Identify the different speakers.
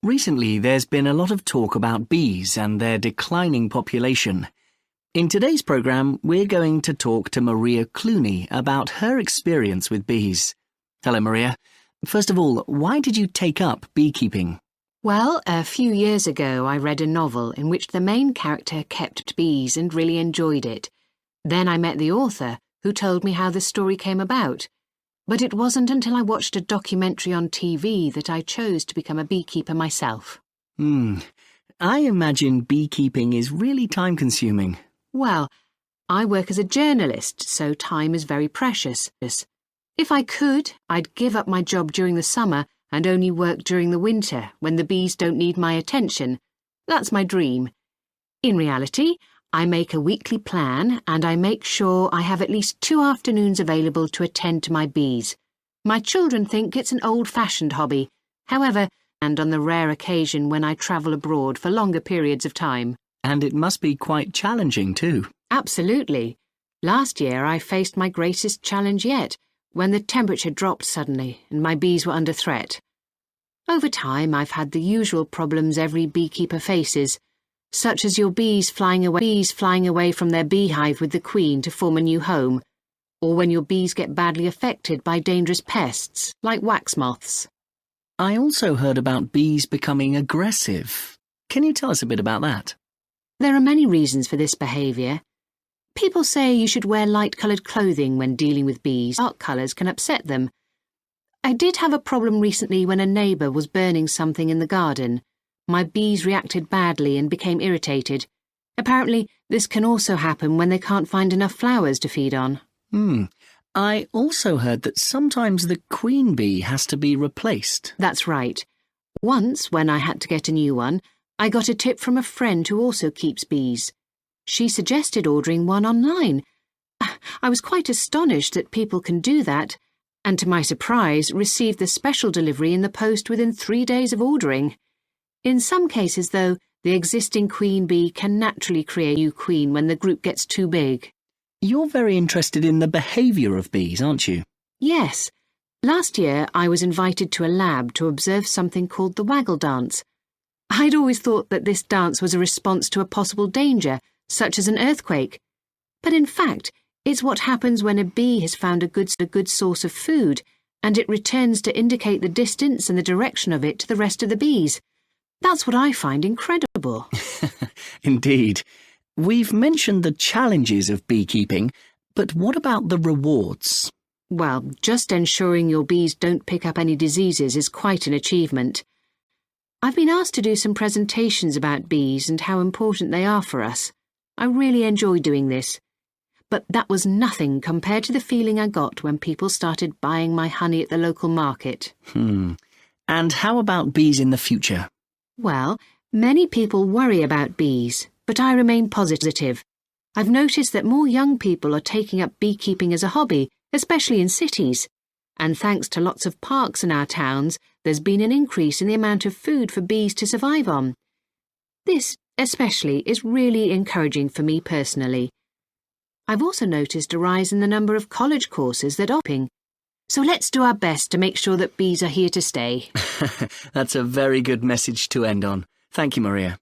Speaker 1: Recently, there's been a lot of talk about bees and their declining population. In today's programme, we're going to talk to Maria Clooney about her experience with bees. Hello, Maria. First of all, why did you take up beekeeping?
Speaker 2: Well, a few years ago I read a novel in which the main character kept bees and really enjoyed it. Then I met the author, who told me how the story came about. But it wasn't until I watched a documentary on TV that I chose to become a beekeeper myself.
Speaker 1: I imagine beekeeping is really time-consuming.
Speaker 2: Well, I work as a journalist, so time is very precious. If I could, I'd give up my job during the summer and only work during the winter, when the bees don't need my attention. That's my dream. In reality, I make a weekly plan and I make sure I have at least 2 afternoons available to attend to my bees. My children think it's an old-fashioned hobby, however, and on the rare occasion when I travel abroad for longer periods of time.
Speaker 1: And it must be quite challenging too.
Speaker 2: Absolutely. Last year I faced my greatest challenge yet, when the temperature dropped suddenly and my bees were under threat. Over time I've had the usual problems every beekeeper faces, such as your bees flying away from their beehive with the queen to form a new home, or when your bees get badly affected by dangerous pests, like wax moths.
Speaker 1: I also heard about bees becoming aggressive. Can you tell us a bit about that?
Speaker 2: There are many reasons for this behaviour. People say you should wear light-coloured clothing when dealing with bees. Dark colours can upset them. I did have a problem recently when a neighbour was burning something in the garden. My bees reacted badly and became irritated. Apparently, this can also happen when they can't find enough flowers to feed on.
Speaker 1: I also heard that sometimes the queen bee has to be replaced.
Speaker 2: That's right. Once, when I had to get a new one, I got a tip from a friend who also keeps bees. She suggested ordering one online. I was quite astonished that people can do that, and to my surprise, received the special delivery in the post within 3 days of ordering. In some cases, though, the existing queen bee can naturally create a new queen when the group gets too big.
Speaker 1: You're very interested in the behaviour of bees, aren't you?
Speaker 2: Yes. Last year, I was invited to a lab to observe something called the waggle dance. I'd always thought that this dance was a response to a possible danger, such as an earthquake. But in fact, it's what happens when a bee has found a good source of food, and it returns to indicate the distance and the direction of it to the rest of the bees. That's what I find incredible.
Speaker 1: Indeed. We've mentioned the challenges of beekeeping, but what about the rewards?
Speaker 2: Well, just ensuring your bees don't pick up any diseases is quite an achievement. I've been asked to do some presentations about bees and how important they are for us. I really enjoy doing this. But that was nothing compared to the feeling I got when people started buying my honey at the local market.
Speaker 1: And how about bees in the future?
Speaker 2: Well, many people worry about bees, but I remain positive. I've noticed that more young people are taking up beekeeping as a hobby, especially in cities. And thanks to lots of parks in our towns, there's been an increase in the amount of food for bees to survive on. This, especially, is really encouraging for me personally. I've also noticed a rise in the number of college courses that are offering. So let's do our best to make sure that bees are here to stay.
Speaker 1: That's a very good message to end on. Thank you, Maria.